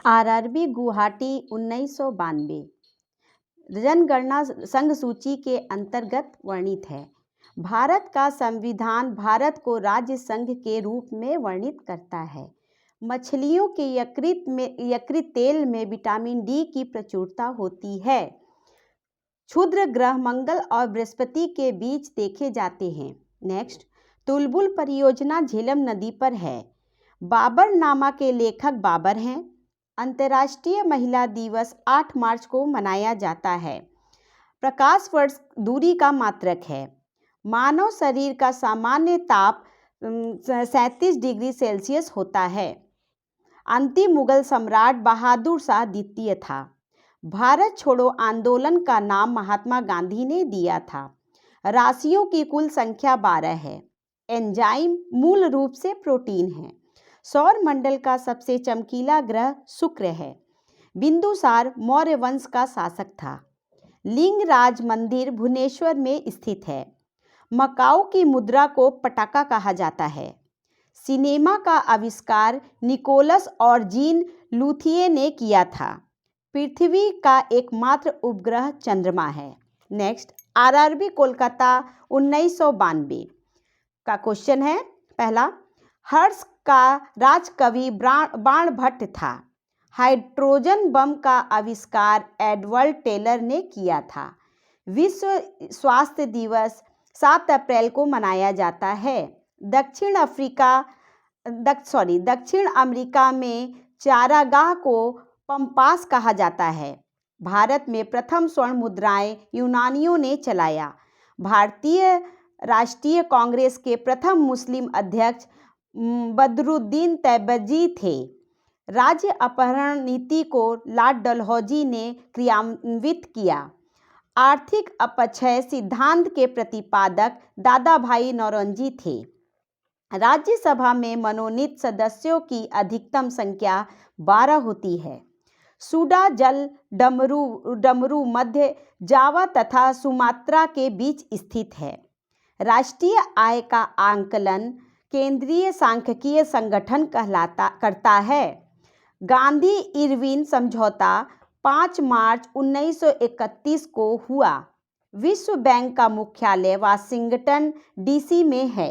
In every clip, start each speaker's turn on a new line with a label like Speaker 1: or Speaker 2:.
Speaker 1: RRB Guwahati 1992 जनगणना संघ सूची के अंतर्गत वर्णित है। भारत का संविधान भारत को राज्य संघ के रूप में वर्णित करता है। मछलियों के यकृत तेल में विटामिन डी की प्रचुरता होती है। क्षुद्र ग्रह मंगल और बृहस्पति के बीच देखे जाते हैं। नेक्स्ट, तुलबुल परियोजना झेलम नदी पर है। बाबरनामा के लेखक बाबर हैं। अंतर्राष्ट्रीय महिला दिवस 8 मार्च को मनाया जाता है। प्रकाश वर्ष दूरी का मात्रक है। मानव शरीर का सामान्य ताप 37 डिग्री सेल्सियस होता है। अंतिम मुगल सम्राट बहादुर शाह द्वितीय था। भारत छोड़ो आंदोलन का नाम महात्मा गांधी ने दिया था। राशियों की कुल संख्या 12 है। एंजाइम मूल रूप से प्रोटीन है। सौर मंडल का सबसे चमकीला ग्रह शुक्र है। बिंदुसार मौर्य वंश का शासक था। लिंगराज मंदिर भुवनेश्वर में स्थित है। मकाऊ की मुद्रा को पटाका कहा जाता है। सिनेमा का आविष्कार निकोलस और जीन लुथिये ने किया था। पृथ्वी का एकमात्र उपग्रह चंद्रमा है। नेक्स्ट, आरआरबी कोलकाता 1992 का क्वेश्चन है। पहला, हर्ष का राजकवि बाणभट्ट था। हाइड्रोजन बम का आविष्कार एडवर्ड टेलर ने किया था। विश्व स्वास्थ्य दिवस 7 अप्रैल को मनाया जाता है। दक्षिण अमेरिका में चारागाह को पंपास कहा जाता है। भारत में प्रथम स्वर्ण मुद्राएं यूनानियों ने चलाया। भारतीय राष्ट्रीय कांग्रेस के प्रथम मुस्लिम अध्यक्ष बदरुद्दीन तैयबजी थे। राज्य अपहरण नीति को लॉर्ड डलहौजी ने क्रियान्वित किया। आर्थिक अपक्षय सिद्धांत के प्रतिपादक दादा भाई नौरोजी थे। राज्यसभा में मनोनीत सदस्यों की अधिकतम संख्या 12 होती है। सूडा जल डमरू मध्य जावा तथा सुमात्रा के बीच स्थित है। राष्ट्रीय आय का आंकलन केंद्रीय सांख्यिकीय संगठन करता है। गांधी इरविन समझौता 5 मार्च 1931 को हुआ। विश्व बैंक का मुख्यालय वाशिंगटन डीसी में है।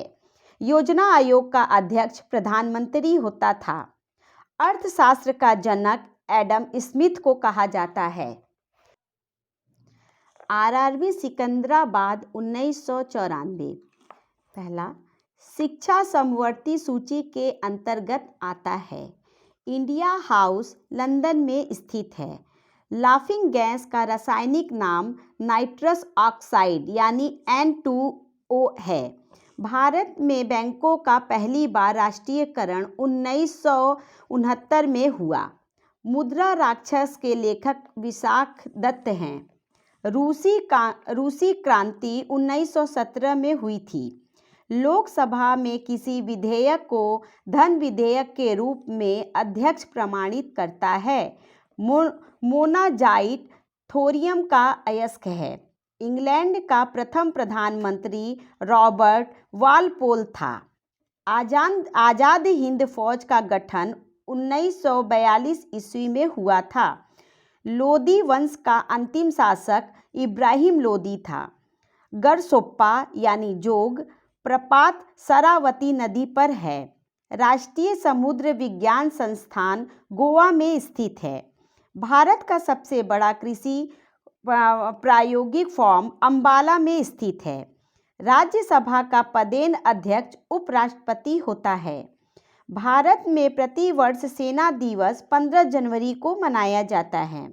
Speaker 1: योजना आयोग का अध्यक्ष प्रधानमंत्री होता था। अर्थशास्त्र का जनक एडम स्मिथ को कहा जाता है। आरआरबी सिकंदराबाद 1994 पहला, शिक्षा समवर्ती सूची के अंतर्गत आता है। इंडिया हाउस लंदन में स्थित है। लाफिंग गैस का रासायनिक नाम नाइट्रस ऑक्साइड यानी N2O है। भारत में बैंकों का पहली बार राष्ट्रीयकरण 1969 में हुआ। मुद्रा राक्षस के लेखक विशाख दत्त हैं। रूसी क्रांति 1917 में हुई थी। लोकसभा में किसी विधेयक को धन विधेयक के रूप में अध्यक्ष प्रमाणित करता है। मोनाजाइट थोरियम का अयस्क है। इंग्लैंड का प्रथम प्रधानमंत्री रॉबर्ट वालपोल था। आज़ाद हिंद फौज का गठन 1942 ईस्वी में हुआ था। लोदी वंश का अंतिम शासक इब्राहिम लोदी था। गरसोप्पा यानी जोग प्रपात शरावती नदी पर है। राष्ट्रीय समुद्र विज्ञान संस्थान गोवा में स्थित है। भारत का सबसे बड़ा कृषि प्रायोगिक फॉर्म अंबाला में स्थित है। राज्यसभा का पदेन अध्यक्ष उपराष्ट्रपति होता है। भारत में प्रतिवर्ष सेना दिवस 15 जनवरी को मनाया जाता है।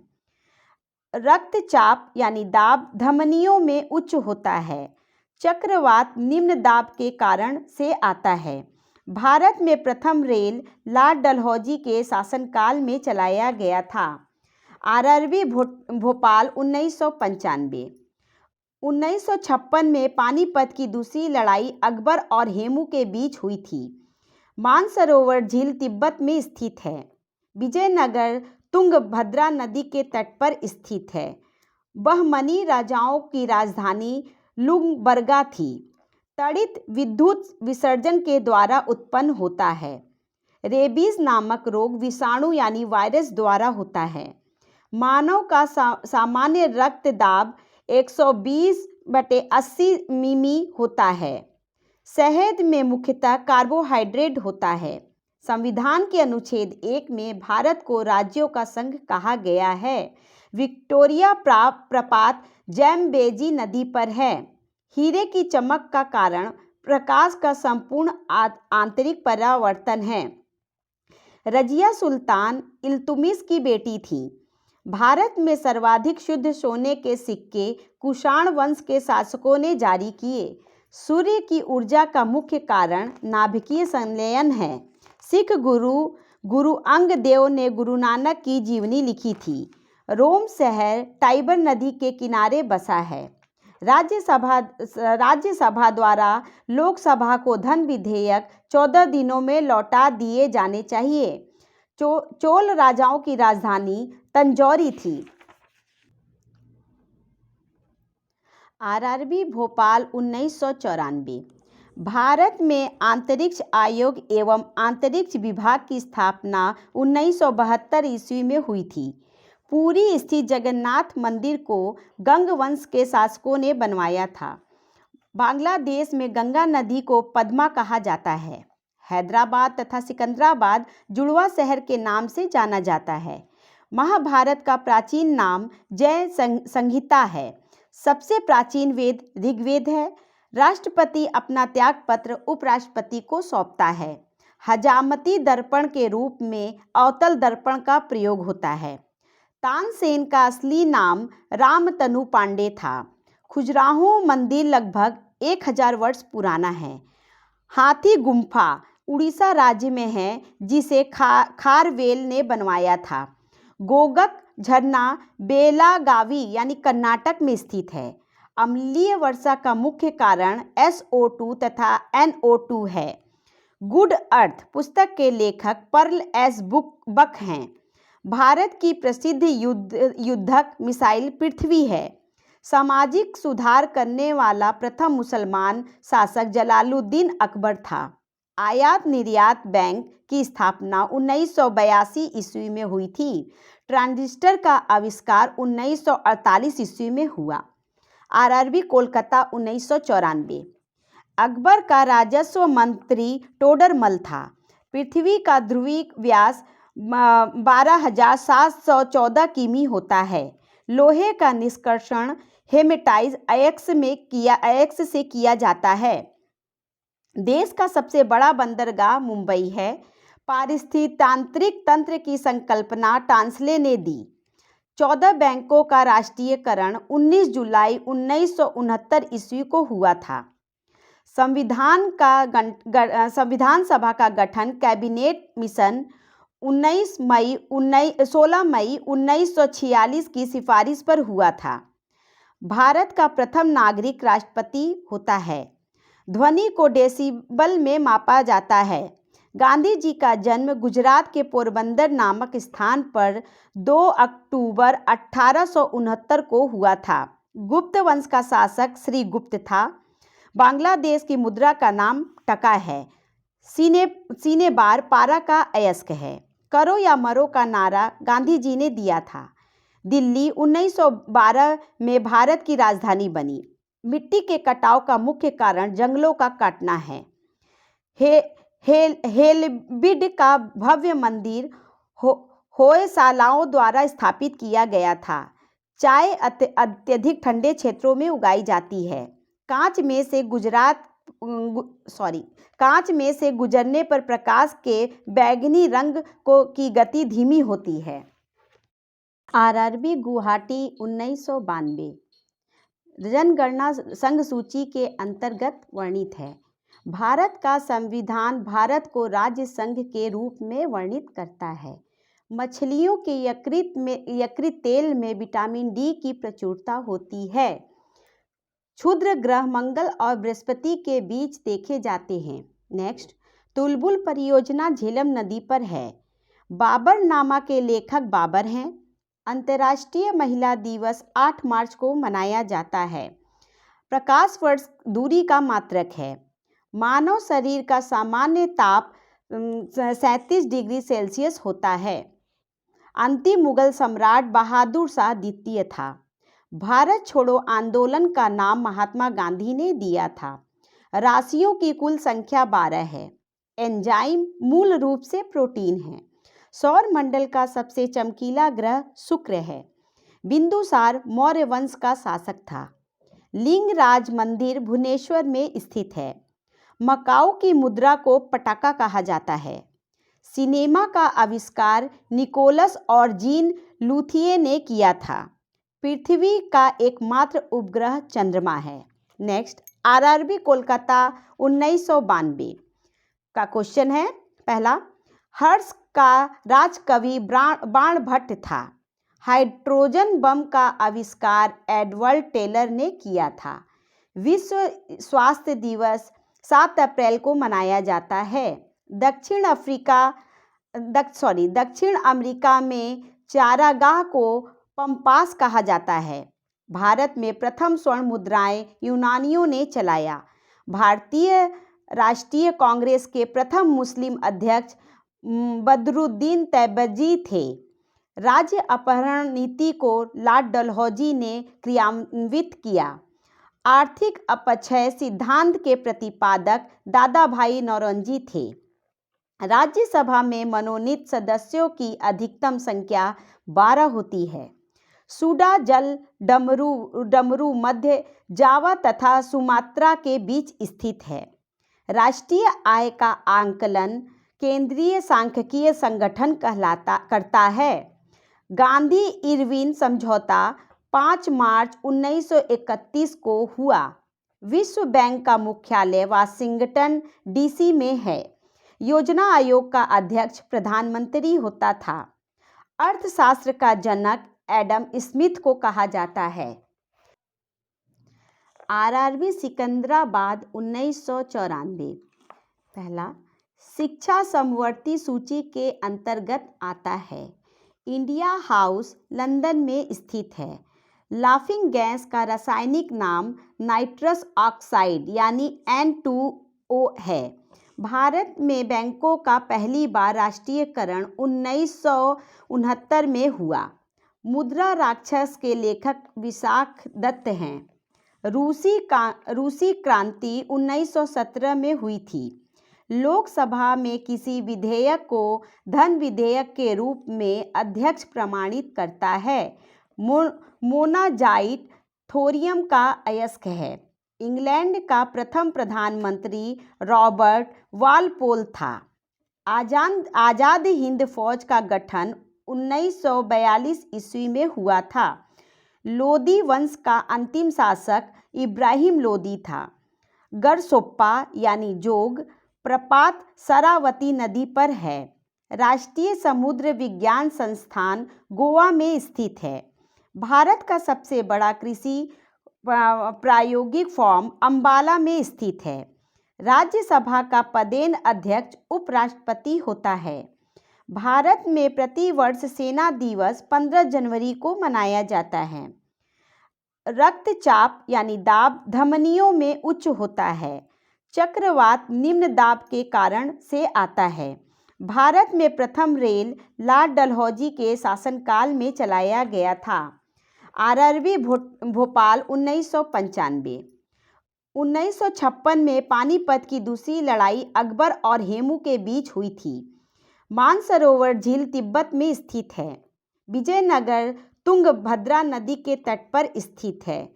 Speaker 1: रक्तचाप यानी दाब धमनियों में उच्च होता है। चक्रवात निम्न दाब के कारण से आता है। भारत में प्रथम रेल लॉर्ड डलहौजी के शासनकाल में चलाया गया था। आरआरबी भोपाल 1995 1956 में पानीपत की दूसरी लड़ाई अकबर और हेमू के बीच हुई थी। मानसरोवर झील तिब्बत में स्थित है। विजयनगर तुंगभद्रा नदी के तट पर स्थित है। बहमनी राजाओं की राजधानी लुंगबर्गा थी। तड़ित विद्युत विसर्जन के द्वारा उत्पन्न होता है। रेबीज नामक रोग विषाणु यानी वायरस द्वारा होता है। मानव का सामान्य रक्त दाब 120/80 मिमी होता है। शहद में मुख्यतः कार्बोहाइड्रेट होता है। संविधान के अनुच्छेद 1 में भारत को राज्यों का संघ कहा गया है। विक्टोरिया प्रपात ज़ैम्बेजी नदी पर है। हीरे की चमक का कारण प्रकाश का संपूर्ण आंतरिक परावर्तन है। रजिया सुल्तान इल्तुमिश की बेटी थी। भारत में सर्वाधिक शुद्ध सोने के सिक्के कुषाण वंश के शासकों ने जारी किए। सूर्य की ऊर्जा का मुख्य कारण नाभिकीय संलयन है। सिख गुरु अंग देव ने गुरु नानक की जीवनी लिखी थी। रोम शहर टाइबर नदी के किनारे बसा है। राज्यसभा द्वारा लोकसभा को धन विधेयक 14 दिनों में लौटा दिए जाने चाहिए। चोल राजाओं की राजधानी तंजौरी थी। आरआरबी भोपाल 1994। भारत में अंतरिक्ष आयोग एवं अंतरिक्ष विभाग की स्थापना 1972 ईस्वी में हुई थी। पुरी स्थित जगन्नाथ मंदिर को गंग वंश के शासकों ने बनवाया था। बांग्लादेश में गंगा नदी को पद्मा कहा जाता है। हैदराबाद तथा सिकंदराबाद जुड़वा शहर के नाम से जाना जाता है। महाभारत का प्राचीन नाम जय संहिता है। सबसे प्राचीन वेद ऋग्वेद है। राष्ट्रपति अपना त्यागपत्र उपराष्ट्रपति को सौंपता है। हजामती दर्पण के रूप में अवतल दर्पण का प्रयोग होता है। तानसेन का असली नाम रामतनु पांडे था। खजुराहो मंदिर लगभग 1000 वर्ष पुराना है। हाथी गुम्फा उड़ीसा राज्य में है, जिसे खारवेल ने बनवाया था। गोगक झरना बेलागावी यानी कर्नाटक में स्थित है। अम्लीय वर्षा का मुख्य कारण SO2 तथा NO2 है। गुड अर्थ पुस्तक के लेखक पर्ल एस बक हैं। भारत की प्रसिद्ध युद्धक मिसाइल पृथ्वी है। सामाजिक सुधार करने वाला प्रथम मुसलमान शासक जलालुद्दीन अकबर था। आयात निर्यात बैंक की स्थापना 1982 ईस्वी में हुई थी। ट्रांजिस्टर का आविष्कार 1948 ईस्वी में हुआ। आरआरबी कोलकाता 1994। अकबर का राजस्व मंत्री टोडरमल था। पृथ्वी का ध्रुवीय व्यास 12,714 किमी होता है। लोहे का निष्कर्षण हेमेटाइट अयस्क से किया जाता है। देश का सबसे बड़ा बंदरगाह मुंबई है। पारिस्थितिक तंत्र की संकल्पना टांसले ने दी। 14 बैंकों का राष्ट्रीयकरण 19 जुलाई 1969 ईस्वी को हुआ था। संविधान सभा का गठन कैबिनेट मिशन 16 मई 1946 की सिफारिश पर हुआ था। भारत का प्रथम नागरिक राष्ट्रपति होता है। ध्वनि को डेसिबल में मापा जाता है। गांधी जी का जन्म गुजरात के पोरबंदर नामक स्थान पर 2 अक्टूबर 1869 को हुआ था। गुप्त वंश का शासक श्री गुप्त था। बांग्लादेश की मुद्रा का नाम टका है। सीने बार पारा का अयस्क है। करो या मरो का नारा गांधी जी ने दिया था। दिल्ली 1912 में भारत की राजधानी बनी। मिट्टी के कटाव का मुख्य कारण जंगलों का काटना है। हेलबिड का भव्य मंदिर होयसालाओं द्वारा स्थापित किया गया था। चाय अत्यधिक ठंडे क्षेत्रों में उगाई जाती है। कांच में से गुजरने पर प्रकाश के बैगनी रंग की गति धीमी होती है। आरआरबी गुवाहाटी 1992 जनगणना संघ सूची के अंतर्गत वर्णित है। भारत का संविधान भारत को राज्य संघ के रूप में वर्णित करता है। मछलियों के यकृत तेल में विटामिन डी की प्रचुरता होती है। क्षुद्र ग्रह मंगल और बृहस्पति के बीच देखे जाते हैं। नेक्स्ट, तुलबुल परियोजना झेलम नदी पर है। बाबरनामा के लेखक बाबर हैं। अंतर्राष्ट्रीय महिला दिवस 8 मार्च को मनाया जाता है। प्रकाश वर्ष दूरी का मात्रक है। मानव शरीर का सामान्य ताप 37 डिग्री सेल्सियस होता है। अंतिम मुगल सम्राट बहादुर शाह द्वितीय था। भारत छोड़ो आंदोलन का नाम महात्मा गांधी ने दिया था। राशियों की कुल संख्या 12 है। एंजाइम मूल रूप से प्रोटीन है। सौर मंडल का सबसे चमकीला ग्रह शुक्र है। बिंदुसार मौर्य वंश का शासक था। लिंगराज मंदिर भुवनेश्वर में स्थित है। मकाऊ की मुद्रा को पटाका कहा जाता है। सिनेमा का आविष्कार निकोलस और जीन लुथिये ने किया था। पृथ्वी का एकमात्र उपग्रह चंद्रमा है। नेक्स्ट, आरआरबी कोलकाता 1992 का क्वेश्चन है। पहला, हर्ष का राजकवि बाणभट्ट था। हाइड्रोजन बम का आविष्कार एडवर्ड टेलर ने किया था। विश्व स्वास्थ्य दिवस 7 अप्रैल को मनाया जाता है। दक्षिण अमेरिका में चारागाह को पंपास कहा जाता है। भारत में प्रथम स्वर्ण मुद्राएं यूनानियों ने चलाया। भारतीय राष्ट्रीय कांग्रेस के प्रथम मुस्लिम अध्यक्ष बदरुद्दीन तैयबजी थे। राज्य अपहरण नीति को लॉर्ड डलहौजी ने क्रियान्वित किया। आर्थिक अपक्षय सिद्धांत के प्रतिपादक दादा भाई नौरोजी थे। राज्यसभा में मनोनीत सदस्यों की अधिकतम संख्या 12 होती है। सूडा जल डमरू मध्य जावा तथा सुमात्रा के बीच स्थित है। राष्ट्रीय आय का आंकलन केंद्रीय सांख्यिकीय संगठन करता है। गांधी इरविन समझौता 5 मार्च 1931 को हुआ। विश्व बैंक का मुख्यालय वाशिंगटन डीसी में है। योजना आयोग का अध्यक्ष प्रधानमंत्री होता था। अर्थशास्त्र का जनक एडम स्मिथ को कहा जाता है। आरआरबी सिकंदराबाद 1994। पहला, शिक्षा समवर्ती सूची के अंतर्गत आता है। इंडिया हाउस लंदन में स्थित है। लाफिंग गैस का रासायनिक नाम नाइट्रस ऑक्साइड यानी N2O है। भारत में बैंकों का पहली बार राष्ट्रीयकरण 1969 में हुआ। मुद्रा राक्षस के लेखक विशाख दत्त हैं। रूसी क्रांति 1917 में हुई थी। लोकसभा में किसी विधेयक को धन विधेयक के रूप में अध्यक्ष प्रमाणित करता है। मोनाजाइट थोरियम का अयस्क है। इंग्लैंड का प्रथम प्रधानमंत्री रॉबर्ट वालपोल था। आज़ाद हिंद फौज का गठन 1942 ईस्वी में हुआ था। लोदी वंश का अंतिम शासक इब्राहिम लोदी था। गरसोप्पा यानी जोग प्रपात शरावती नदी पर है। राष्ट्रीय समुद्र विज्ञान संस्थान गोवा में स्थित है। भारत का सबसे बड़ा कृषि प्रायोगिक फार्म अंबाला में स्थित है। राज्यसभा का पदेन अध्यक्ष उपराष्ट्रपति होता है। भारत में प्रतिवर्ष सेना दिवस 15 जनवरी को मनाया जाता है। रक्तचाप यानी दाब धमनियों में उच्च होता है। चक्रवात निम्न दाब के कारण से आता है। भारत में प्रथम रेल लॉर्ड डलहौजी के शासनकाल में चलाया गया था। आरआरबी भोपाल 1995। 1956 में पानीपत की दूसरी लड़ाई अकबर और हेमू के बीच हुई थी। मानसरोवर झील तिब्बत में स्थित है। विजयनगर तुंगभद्रा नदी के तट पर स्थित है।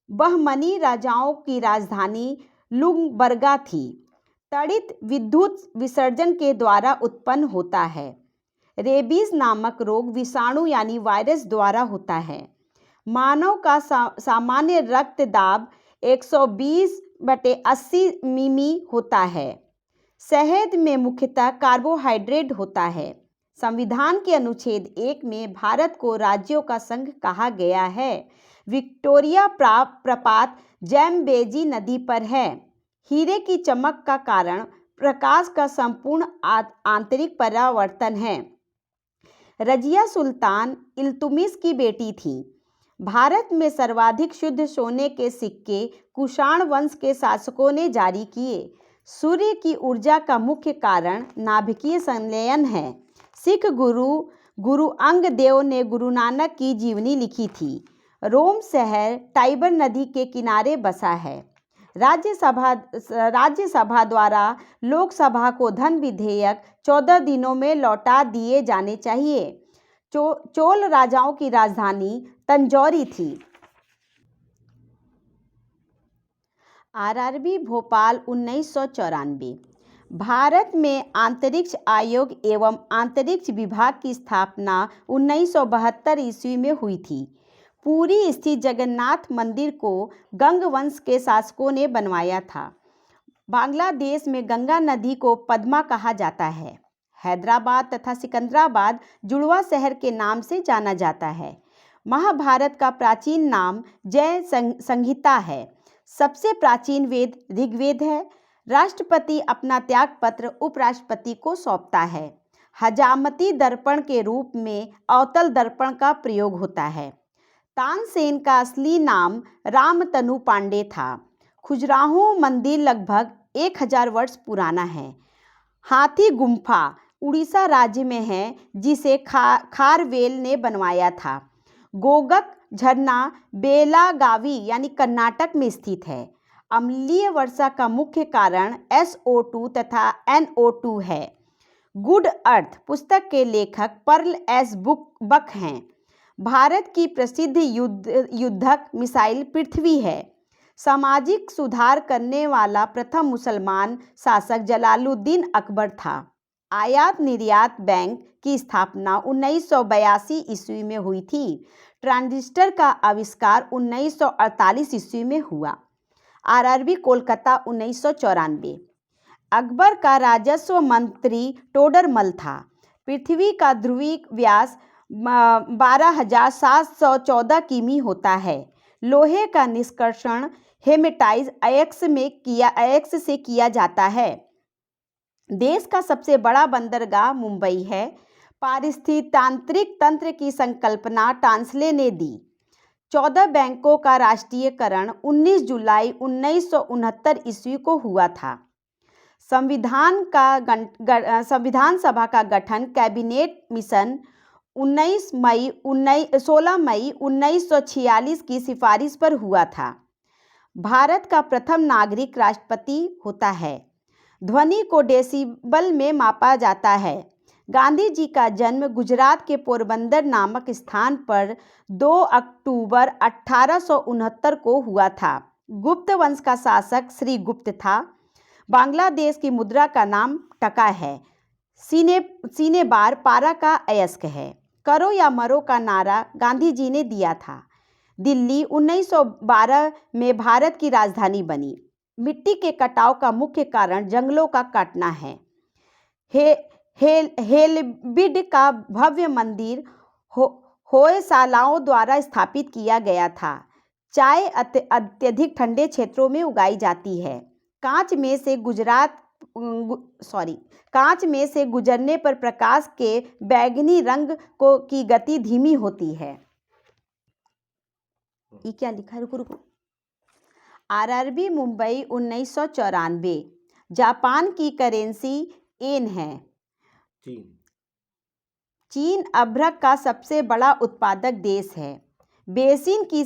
Speaker 1: बहमनी राजाओं की राजधानी लुंगबर्गा थी। तड़ित विद्युत विसर्जन के द्वारा उत्पन्न होता है। रेबीज नामक रोग विषाणु यानी वायरस द्वारा होता है। मानव का सामान्य रक्तदाब 120/80 मिमी होता है। शहद में मुख्यतः कार्बोहाइड्रेट होता है। संविधान के अनुच्छेद 1 में भारत को राज्यों का संघ कहा गया है। विक्टोरिया प्रपात जैम्बेजी नदी पर है। हीरे की चमक का कारण प्रकाश का संपूर्ण आंतरिक परावर्तन है। रजिया सुल्तान इल्तुमिश की बेटी थी। भारत में सर्वाधिक शुद्ध सोने के सिक्के कुषाण वंश के शासकों ने जारी किए। सूर्य की ऊर्जा का मुख्य कारण नाभिकीय संलयन है। सिख गुरु अंग देव ने गुरु नानक की जीवनी लिखी थी। रोम शहर टाइबर नदी के किनारे बसा है। राज्यसभा द्वारा लोकसभा को धन विधेयक 14 दिनों में लौटा दिए जाने चाहिए। चोल राजाओं की राजधानी तंजौरी थी। आरआरबी भोपाल 1994। भारत में अंतरिक्ष आयोग एवं अंतरिक्ष विभाग की स्थापना 1972 ईस्वी में हुई थी। पुरी स्थित जगन्नाथ मंदिर को गंग वंश के शासकों ने बनवाया था। बांग्लादेश में गंगा नदी को पद्मा कहा जाता है। हैदराबाद तथा सिकंदराबाद जुड़वा शहर के नाम से जाना जाता है। महाभारत का प्राचीन नाम जय संहिता है। सबसे प्राचीन वेद ऋग्वेद है। राष्ट्रपति अपना त्याग पत्र उपराष्ट्रपति को सौंपता है। हजामती दर्पण के रूप में अवतल दर्पण का प्रयोग होता है। तानसेन का असली नाम रामतनु पांडे था। खजुराहो मंदिर लगभग 1000 वर्ष पुराना है। हाथी गुम्फा उड़ीसा राज्य में है, जिसे खारवेल ने बनवाया था। गोगक झरना बेलागावी यानी कर्नाटक में स्थित है। अम्लीय वर्षा का मुख्य कारण SO2 तथा NO2 है। गुड अर्थ पुस्तक के लेखक पर्ल एस बक हैं। भारत की प्रसिद्ध युद्धक मिसाइल पृथ्वी है। सामाजिक सुधार करने वाला प्रथम मुसलमान शासक जलालुद्दीन अकबर था। आयात निर्यात बैंक की स्थापना 1982 ईस्वी में हुई थी। ट्रांजिस्टर का आविष्कार 1948 ईस्वी में हुआ। आरआरबी कोलकाता 1994। अकबर का राजस्व मंत्री टोडरमल था। पृथ्वी का ध्रुवीय व्यास 12,714 किमी होता है। लोहे का निष्कर्षण हेमेटाइट अयस्क से किया जाता है। देश का सबसे बड़ा बंदरगाह मुंबई है। पारिस्थितिक तंत्र की संकल्पना टांसले ने दी। 14 बैंकों का राष्ट्रीयकरण 19 जुलाई 1969 ईस्वी को हुआ था। संविधान सभा का गठन कैबिनेट मिशन 16 मई 1946 की सिफारिश पर हुआ था। भारत का प्रथम नागरिक राष्ट्रपति होता है। ध्वनि को डेसिबल में मापा जाता है। गांधी जी का जन्म गुजरात के पोरबंदर नामक स्थान पर 2 अक्टूबर 1869 को हुआ था। गुप्त वंश का शासक श्री गुप्त था। बांग्लादेश की मुद्रा का नाम टका है। सीने बार पारा का अयस्क है। करो या मरो का नारा गांधी जी ने दिया था। दिल्ली 1912 में भारत की राजधानी बनी। मिट्टी के कटाव का मुख्य कारण जंगलों का काटना है। हेलबिड का भव्य मंदिर होयसालाओं द्वारा स्थापित किया गया था। चाय अत्यधिक ठंडे क्षेत्रों में उगाई जाती है। कांच में से गुजरने पर प्रकाश के बैंगनी रंग की गति धीमी होती है। ये क्या लिखा है? रुको। आरआरबी मुंबई 1994। जापान की करेंसी येन है। चीन अभ्रक का सबसे बड़ा उत्पादक देश है। बेसिन की